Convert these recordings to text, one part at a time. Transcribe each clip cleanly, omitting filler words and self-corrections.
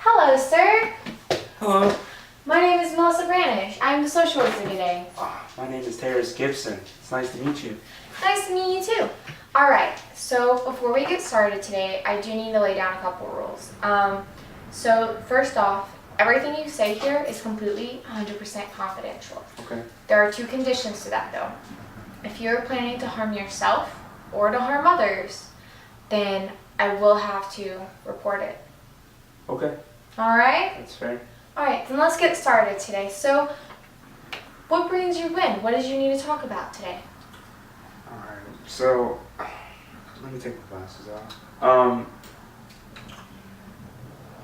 Hello, sir. Hello. My name is Melissa Branish. I'm the social worker today. My name is Terrace Gibson. It's nice to meet you. Nice to meet you too. All right, so before we get started today, I do need to lay down a couple rules. So first off, everything you say here is completely 100% confidential. Okay. There are two conditions to that though. If you're planning to harm yourself or to harm others, then I will have to report it. Okay. All right? That's fair. All right, then let's get started today. So, what brings you in? What did you need to talk about today? Alright. So, let me take my glasses off.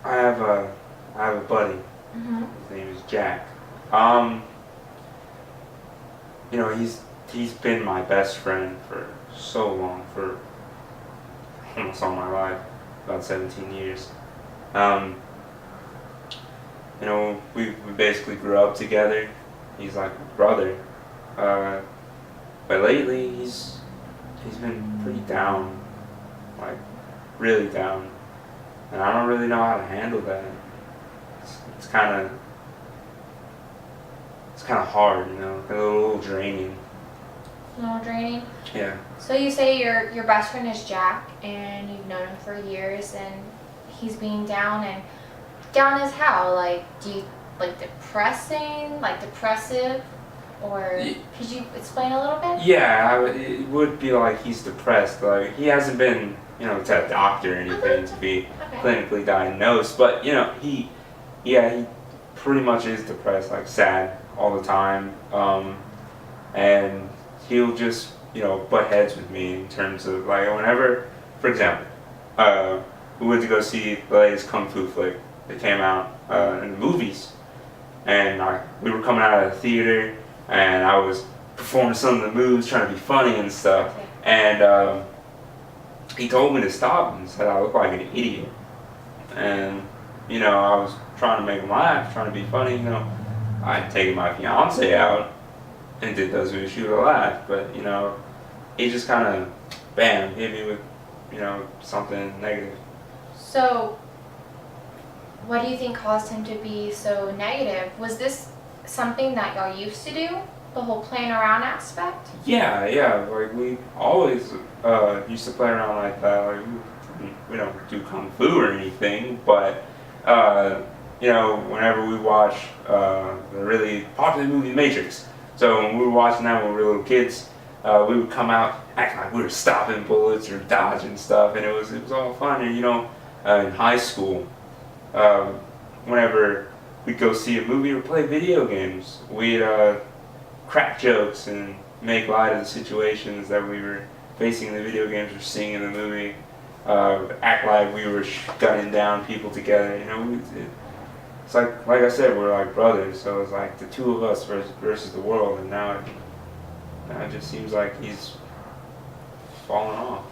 I have a buddy. Mm-hmm. His name is Jack. He's been my best friend for so long, for almost all my life, about 17 years. We basically grew up together. He's like my brother. But lately he's been pretty down, like really down, and I don't really know how to handle that. It's kind of hard, a little draining. A little draining. Yeah. So you say your best friend is Jack, and you've known him for years, and he's being down, and down is how? Like, do you like depressing, like depressive, or could you explain a little bit? Yeah, it would be like he's depressed. Like he hasn't been, to a doctor or anything to be clinically diagnosed, but he pretty much is depressed, like sad all the time, and he'll just butt heads with me in terms of like whenever, for example, we went to go see the latest Kung Fu flick that came out in the movies, and we were coming out of the theater, and I was performing some of the moves, trying to be funny and stuff, and he told me to stop and said I look like an idiot, and I was trying to make him laugh, trying to be funny, I'd taken my fiance out and did those moves, she would have laughed, but he just kind of bam hit me with something negative. So, what do you think caused him to be so negative? Was this something that y'all used to do? The whole playing around aspect? Yeah, like we always used to play around like that. Like we don't do kung fu or anything, but whenever we watch the really popular movie Matrix, so when we were watching that when we were little kids, we would come out acting like we were stopping bullets or dodging stuff, and it was all fun. And in high school, whenever we'd go see a movie or play video games, we'd crack jokes and make light of the situations that we were facing in the video games or seeing in the movie. Act like we were gunning down people together. It's like I said, we're like brothers. So it's like the two of us versus the world. And now it just seems like he's fallen off.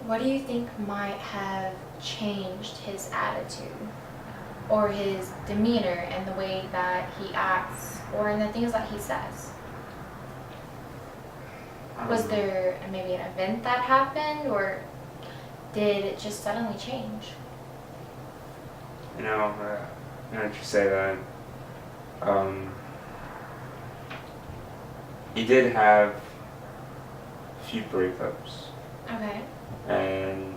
What do you think might have changed his attitude or his demeanor and the way that he acts or in the things that he says? Was there maybe an event that happened, or did it just suddenly change? Now that you say that, he did have a few breakups. Okay. And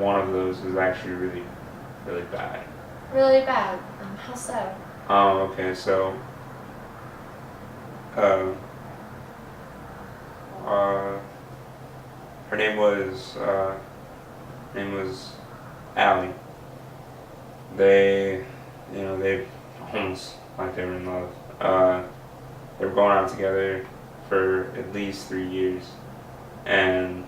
one of those was actually really, really bad. Really bad. How so? Okay, so her name was Allie. They almost like they were in love. They were going out together for at least 3 years, and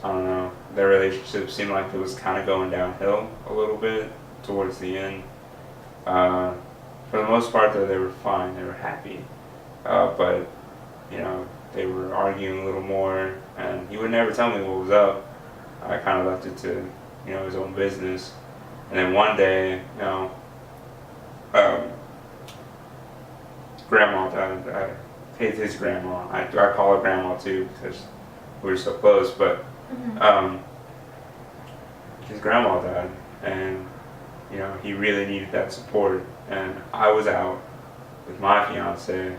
I don't know, their relationship seemed like it was kind of going downhill a little bit towards the end. For the most part though, they were fine, they were happy, but they were arguing a little more, and he would never tell me what was up. I kind of left it to his own business, and then one day grandma died. His grandma. I call her grandma too because we were so close. But his grandma died, and he really needed that support. And I was out with my fiance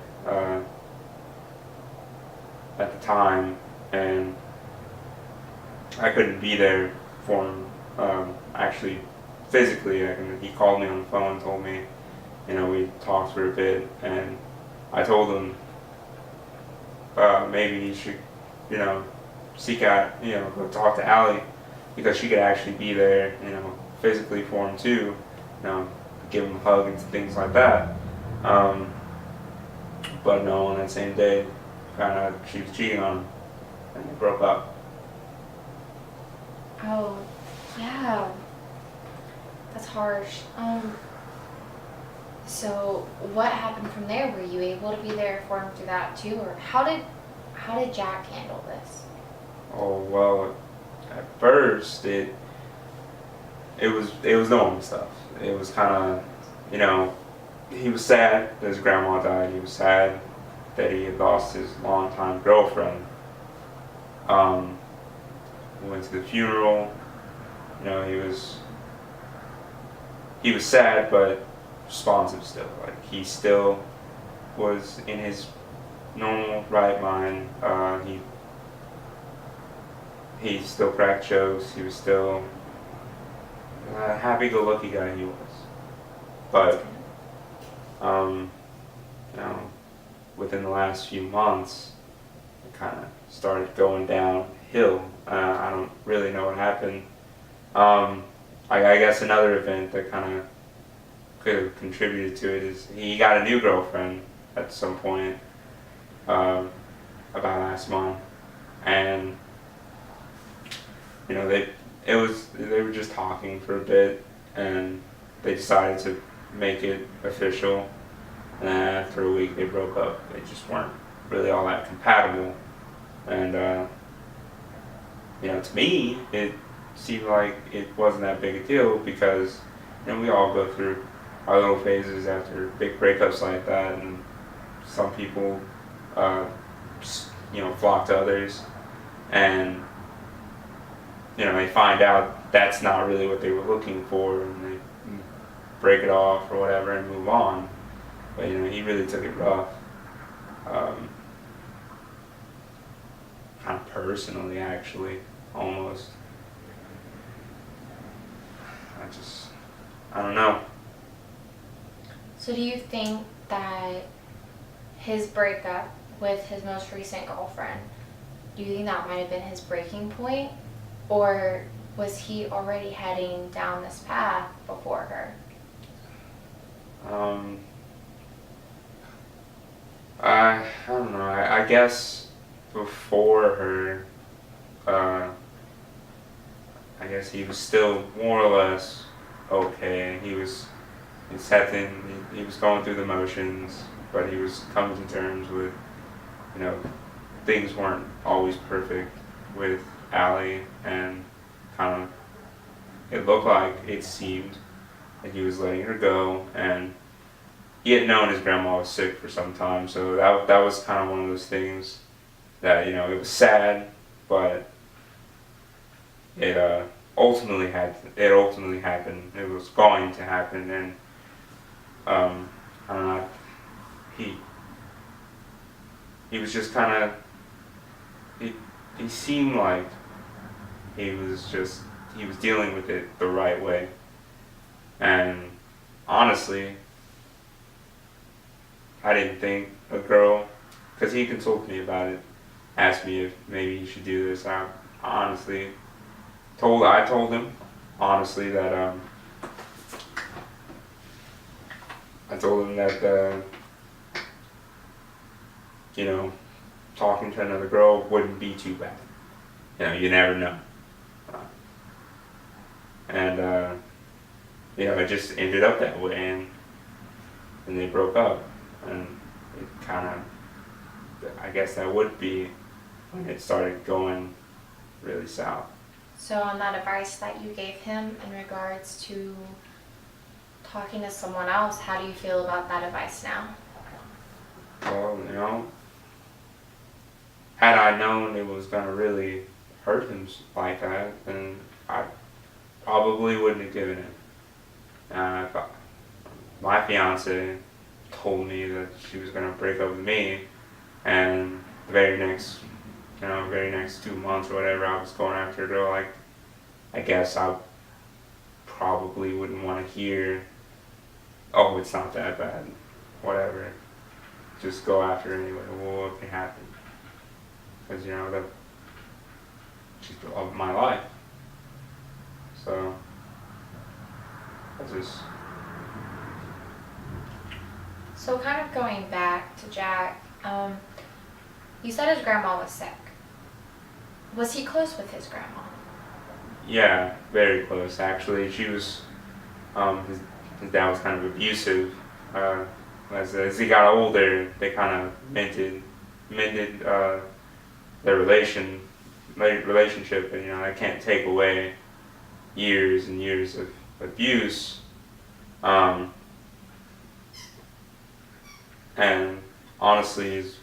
at the time, and I couldn't be there for him. Actually, physically, he called me on the phone, told me, we talked for a bit, and I told him maybe he should, seek out, go talk to Allie, because she could actually be there, physically for him too, give him a hug and things like that. But no, on that same day, found out she was cheating on him, and they broke up. Oh, yeah. That's harsh. So what happened from there? Were you able to be there for him through that too, or how did Jack handle this? Oh well, at first it was normal stuff. It was kind of, he was sad that his grandma died. He was sad that he had lost his longtime girlfriend. We went to the funeral. He was sad, but responsive still. Like, he still was in his normal right mind. He still cracked jokes. He was still a happy-go-lucky guy. He was, but within the last few months, it kind of started going downhill. I don't really know what happened. I guess another event that kind of could have contributed to it is he got a new girlfriend at some point about last month, and they were just talking for a bit, and they decided to make it official. And then after a week, they broke up. They just weren't really all that compatible, and to me, it seemed like it wasn't that big a deal because we all go through our little phases after big breakups like that, and some people flock to others, and they find out that's not really what they were looking for, and they break it off or whatever and move on. But he really took it rough, kind of personally, actually, almost. I don't know. So do you think that his breakup with his most recent girlfriend, do you think that might have been his breaking point? Or was he already heading down this path before her? I don't know. I guess before her, I guess he was still more or less okay. He was accepting. He was going through the motions, but he was coming to terms with, things weren't always perfect with Allie, and kind of it looked like, it seemed that he was letting her go, and he had known his grandma was sick for some time, so that was kind of one of those things that it was sad, but it ultimately happened. It was going to happen, and I don't know. He was just kind of he seemed like he was dealing with it the right way, and honestly, I didn't think a girl, because he consulted me about it, asked me if maybe he should do this. I honestly I told him honestly that I told him that talking to another girl wouldn't be too bad. You never know. And it just ended up that way, and they broke up, and it kind of, I guess that would be when it started going really south. So on that advice that you gave him in regards to talking to someone else, how do you feel about that advice now? Well, had I known it was going to really hurt him like that, then I probably wouldn't have given it. If my fiance told me that she was gonna break up with me, and the very next 2 months or whatever, I was going after a girl. Like, I guess I probably wouldn't want to hear, "Oh, it's not that bad," whatever. Just go after her anyway. What can happen? Because that she's the love of my life. So I just. So kind of going back to Jack, you said his grandma was sick. Was he close with his grandma? Yeah, very close actually. She was, his dad was kind of abusive. As he got older, they kind of mended their relationship, and I can't take away years and years of abuse. And honestly, his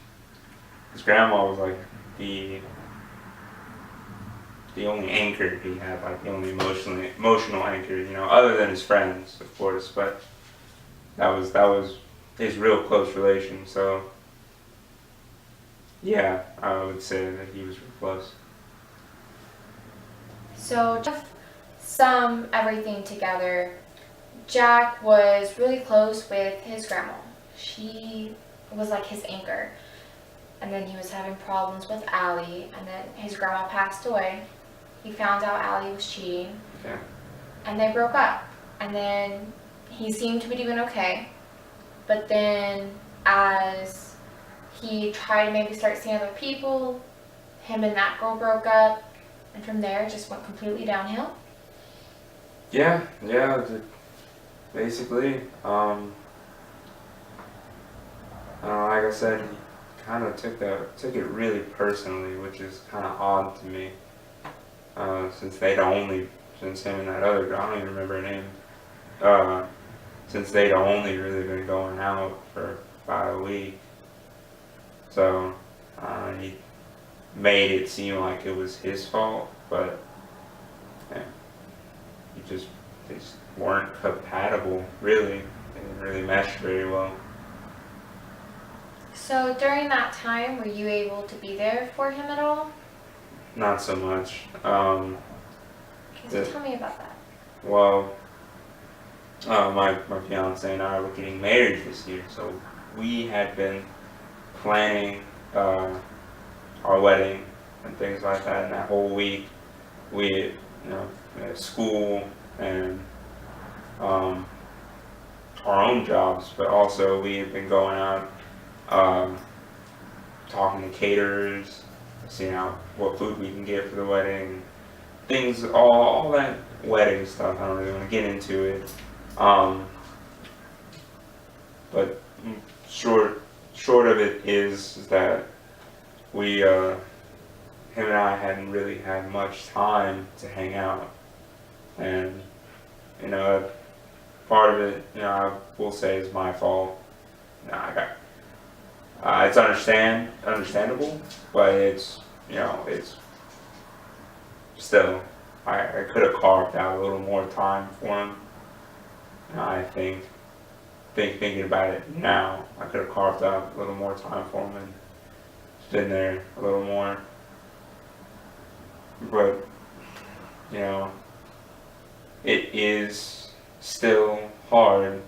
grandma was like the only anchor he had, like the only emotional anchor, other than his friends, of course. But that was his real close relation. So yeah, I would say that he was real close. So just sum everything together. Jack was really close with his grandma. She was like his anchor. And then he was having problems with Allie, and then his grandma passed away. He found out Allie was cheating. Yeah. And they broke up. And then he seemed to be doing okay. But then as he tried to maybe start seeing other people, him and that girl broke up. And from there, it just went completely downhill. Yeah, basically. Like I said, he kind of took it really personally, which is kind of odd to me. Since him and that other girl, I don't even remember her name. Since they'd only really been going out for about a week, so he made it seem like it was his fault, but yeah, they just weren't compatible, really. They didn't really mesh very well. So during that time, were you able to be there for him at all? Not so much. So tell me about that. Well, my fiance and I were getting married this year, so we had been planning our wedding and things like that. And that whole week, we had school and our own jobs, but also we had been going out, talking to caterers, seeing out what food we can get for the wedding, things, all that wedding stuff. I don't really want to get into it, but short of it is that we, him and I hadn't really had much time to hang out, and part of it, I will say is my fault. It's understandable, but it's still, I could have carved out a little more time for him. I think thinking about it now, I could have carved out a little more time for him and been there a little more. But it is still hard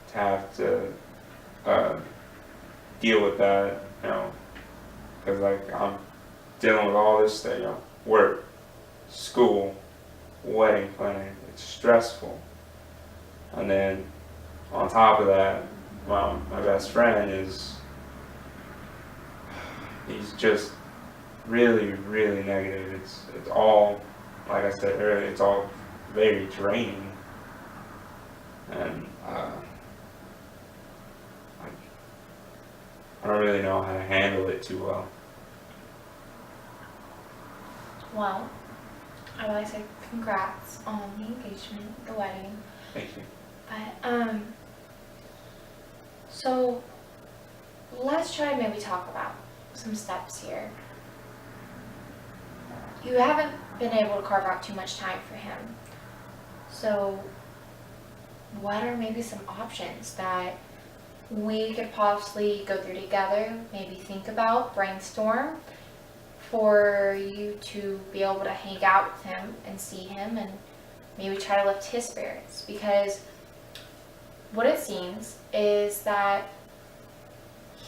to have to deal with that, because I'm dealing with all this stuff, work, school, wedding planning. It's stressful, and then on top of that, my best friend he's just really, really negative. It's all, like I said earlier, it's all very draining, and I don't really know how to handle it too well. Well, I would like to say congrats on the engagement, the wedding. Thank you. But so let's try to maybe talk about some steps here. You haven't been able to carve out too much time for him. So what are maybe some options that we could possibly go through together, maybe think about, brainstorm, for you to be able to hang out with him and see him and maybe try to lift his spirits? Because what it seems is that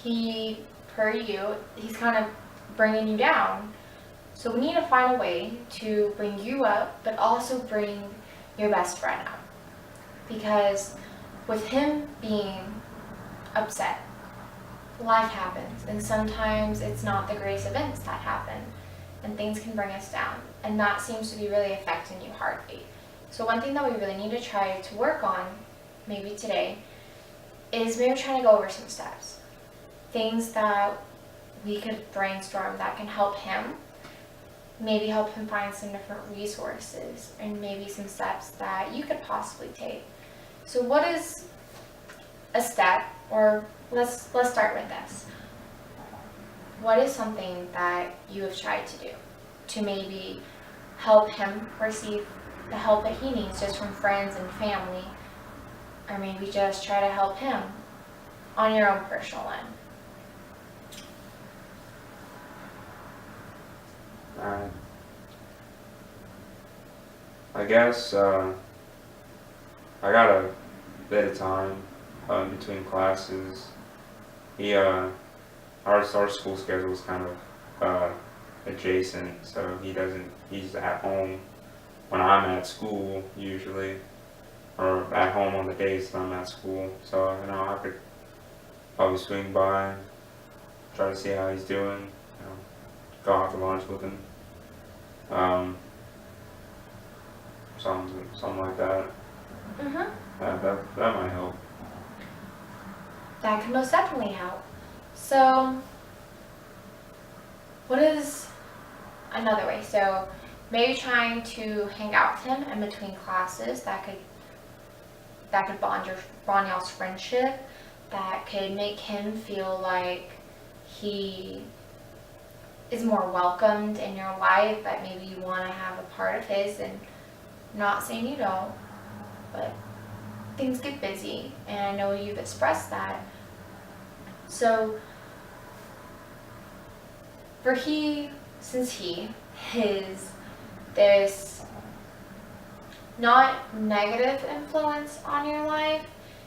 he, per you, he's kind of bringing you down. So we need to find a way to bring you up, but also bring your best friend up. Because with him being upset, life happens, and sometimes it's not the greatest events that happen, and things can bring us down, and that seems to be really affecting you hardly. So one thing that we really need to try to work on, maybe today, is maybe trying to go over some steps. Things that we could brainstorm that can help him, maybe help him find some different resources, and maybe some steps that you could possibly take. So what is a step, or let's start with this. What is something that you have tried to do to maybe help him receive the help that he needs just from friends and family, or maybe just try to help him on your own personal end? I guess I got a bit of time between classes. Our school schedule is kind of adjacent, so he's at home when I'm at school usually, or at home on the days that I'm at school. So I could probably swing by and try to see how he's doing. Go out to lunch with him. Something like that. That might help. That can most definitely help. So what is another way? So maybe trying to hang out with him in between classes, that could bond y'all's friendship, that could make him feel like he is more welcomed in your life, that maybe you want to have a part of his. And not saying you don't, but things get busy, and I know you've expressed that. So since he is this not negative influence on your life,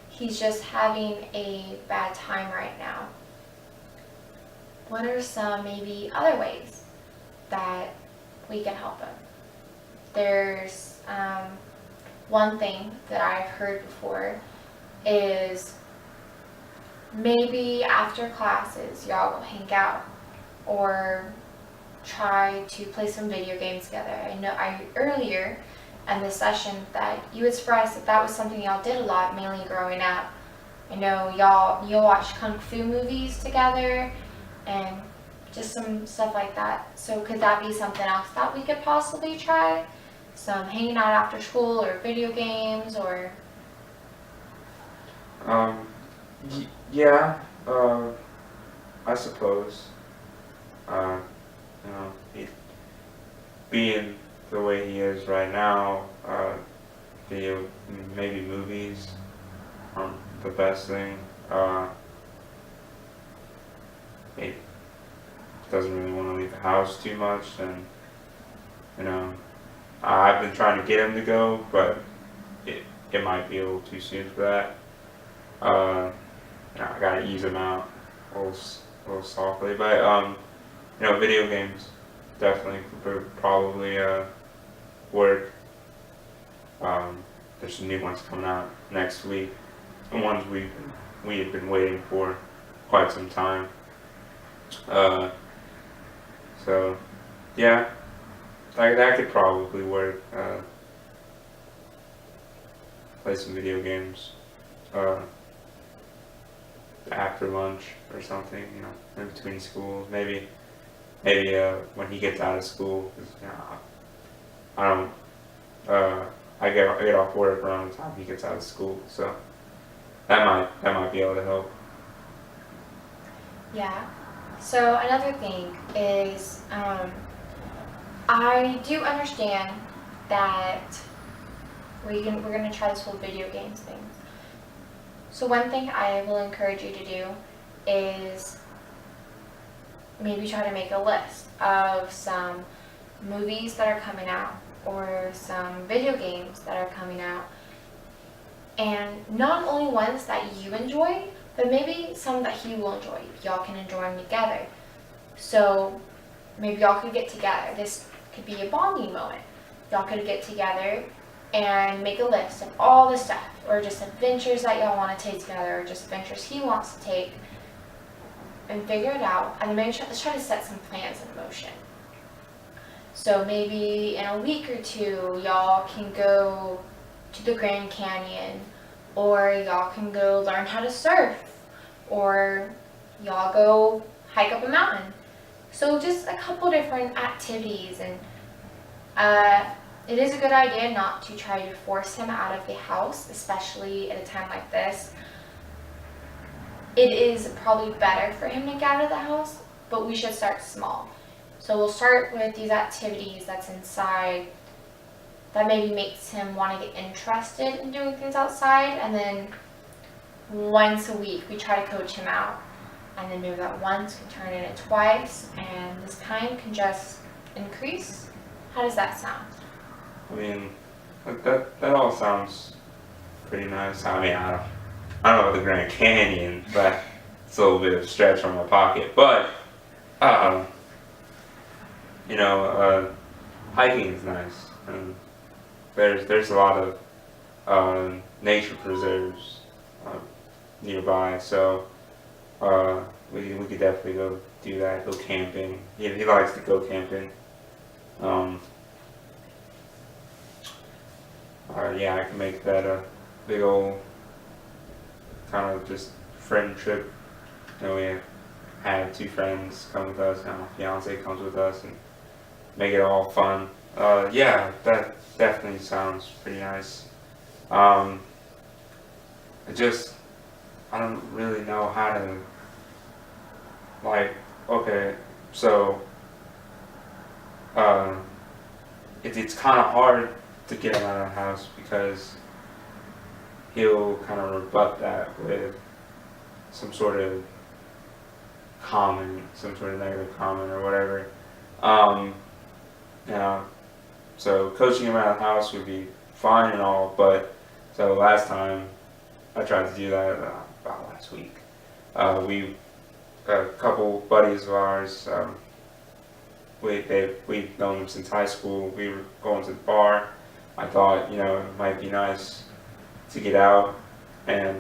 he's just having a bad time right now. What are some maybe other ways that we can help him? There's one thing that I've heard before is maybe after classes y'all go hang out or try to play some video games together. I know earlier in the session that you expressed that was something y'all did a lot, mainly growing up. I know you'll watch kung fu movies together and just some stuff like that. So could that be something else that we could possibly try? Some hanging out after school, or video games, or yeah, I suppose. He, being the way he is right now, maybe movies aren't the best thing. He doesn't really want to leave the house too much, and I've been trying to get him to go, but it might be a little too soon for that. I gotta ease him out a little softly, but video games definitely could probably work. There's some new ones coming out next week, the ones we have been waiting for quite some time. So yeah. That could probably work. Play some video games after lunch or something, in between schools. Maybe when he gets out of school, 'cause, I don't. I get off work around the time he gets out of school, so that might be able to help. yeah. So another thing is, I do understand that We're gonna try this whole video games thing. So one thing I will encourage you to do is maybe try to make a list of some movies that are coming out or some video games that are coming out, and not only ones that you enjoy, but maybe some that he will enjoy. Y'all can enjoy them together. So maybe y'all could get together. This could be a bonding moment. Y'all could get together and make a list of all the stuff, or just adventures that y'all want to take together, or just adventures he wants to take, and figure it out. And then maybe let's try to set some plans in motion. So maybe in a week or two, y'all can go to the Grand Canyon, or y'all can go learn how to surf, or y'all go hike up a mountain. So just a couple different activities, and it is a good idea not to try to force him out of the house, especially at a time like this. It is probably better for him to get out of the house, but we should start small. So we'll start with these activities that's inside that maybe makes him want to get interested in doing things outside, and then once a week we try to coach him out, and then maybe that once can turn into twice, and this time can just increase. How does that sound? I mean, that all sounds pretty nice. I mean, I don't know about the Grand Canyon, but it's a little bit of a stretch from my pocket. But you know, hiking is nice, and there's a lot of nature preserves nearby, so we could definitely go do that. Go camping. He likes to go camping. Yeah, I can make that a big old kind of just friend trip. You know, we have two friends come with us, and my fiance comes with us, and make it all fun. Yeah, that definitely sounds pretty nice. I don't really know how to, like, okay, so it's kind of hard to get him out of the house because he'll kind of rebut that with some sort of comment, some sort of negative comment or whatever. Yeah, so coaching him out of the house would be fine and all, but so last time I tried to do that about last week. A couple buddies of ours, we've known them since high school. We were going to the bar. I thought, you know, it might be nice to get out and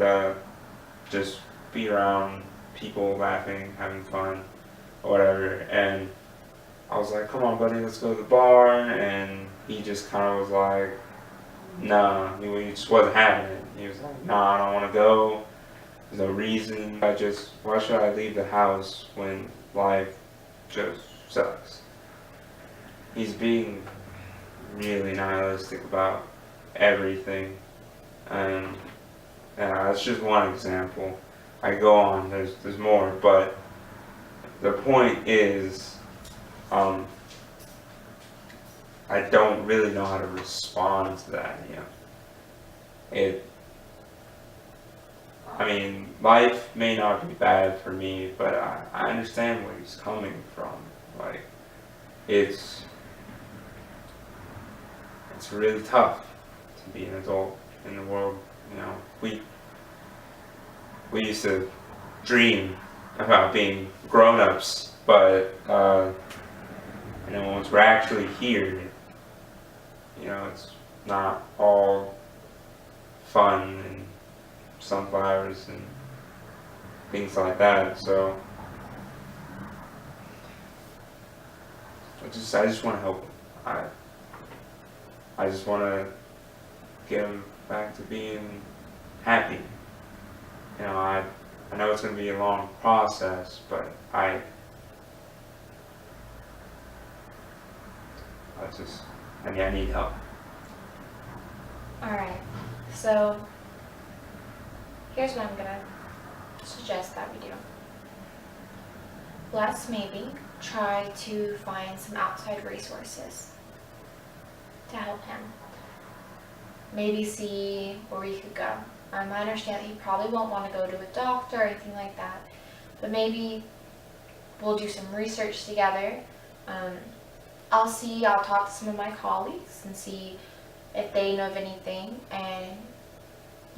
just be around people laughing, having fun, or whatever. And I was like, come on, buddy, let's go to the bar. And he just kind of was like, nah, he just wasn't having it. He was like, nah, I don't want to go. There's no reason. Why should I leave the house when life just sucks? He's being really nihilistic about everything. And that's just one example. I go on, there's more, but the point is, I don't really know how to respond to that, you know. I mean, life may not be bad for me, but I understand where he's coming from. Like, it's really tough to be an adult in the world, you know. We used to dream about being grown-ups, but you know, once we're actually here, you know, it's not all fun and sunflowers and things like that. So I just want to help him. I just want to get him back to being happy. You know, I know it's going to be a long process, but I need help. Alright, so here's what I'm gonna suggest that we do. Let's maybe try to find some outside resources to help him. maybe see where we could go. I understand that he probably won't want to go to a doctor or anything like that, but maybe we'll do some research together. I'll talk to some of my colleagues and see if they know of anything, and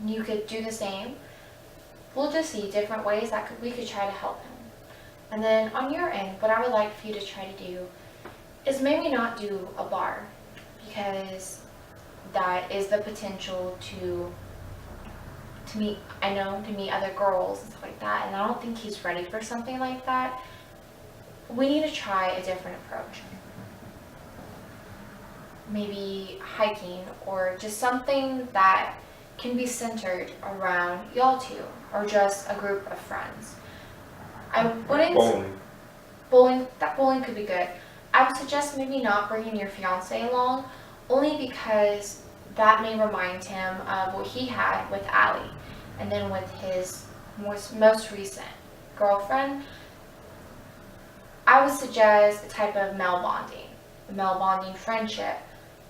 you could do the same. We'll just see different ways that we could try to help him. And then on your end, what I would like for you to try to do is maybe not do a bar, because that is the potential to meet other girls and stuff like that, and I don't think he's ready for something like that. We need to try a different approach. Maybe hiking, or just something that can be centered around y'all two, or just a group of friends. I wouldn't bowling could be good. I would suggest maybe not bringing your fiance along, only because that may remind him of what he had with Allie, and then with his most recent girlfriend. I would suggest a type of male bonding friendship.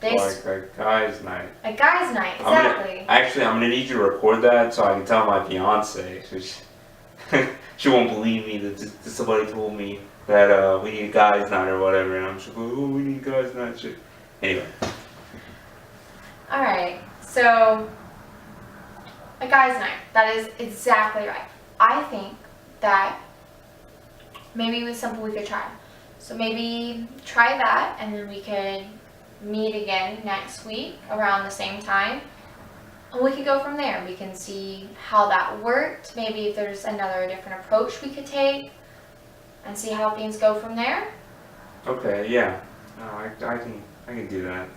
Like a guys' night. A guys' night, exactly. I'm gonna need you to record that so I can tell my fiance. She won't believe me that somebody told me that we need a guys' night or whatever, and I'm just like, oh, we need a guys' night. Shit. Anyway. Alright, so a guys' night. That is exactly right. I think that maybe it was something we could try. So maybe try that, and then we could meet again next week around the same time, and we could go from there. We can see how that worked, maybe if there's another different approach we could take, and see how things go from there. Okay, yeah. No, I can do that.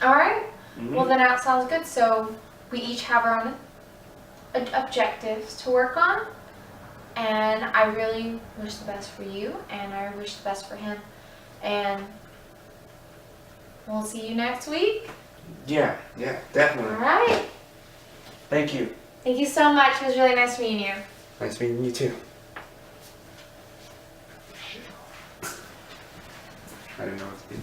Alright, Mm-hmm. Well then that sounds good. So we each have our own objectives to work on, and I really wish the best for you, and I wish the best for him, and we'll see you next week. Yeah, definitely. Alright. Thank you. Thank you so much. It was really nice meeting you. Nice meeting you too. I didn't know what to do.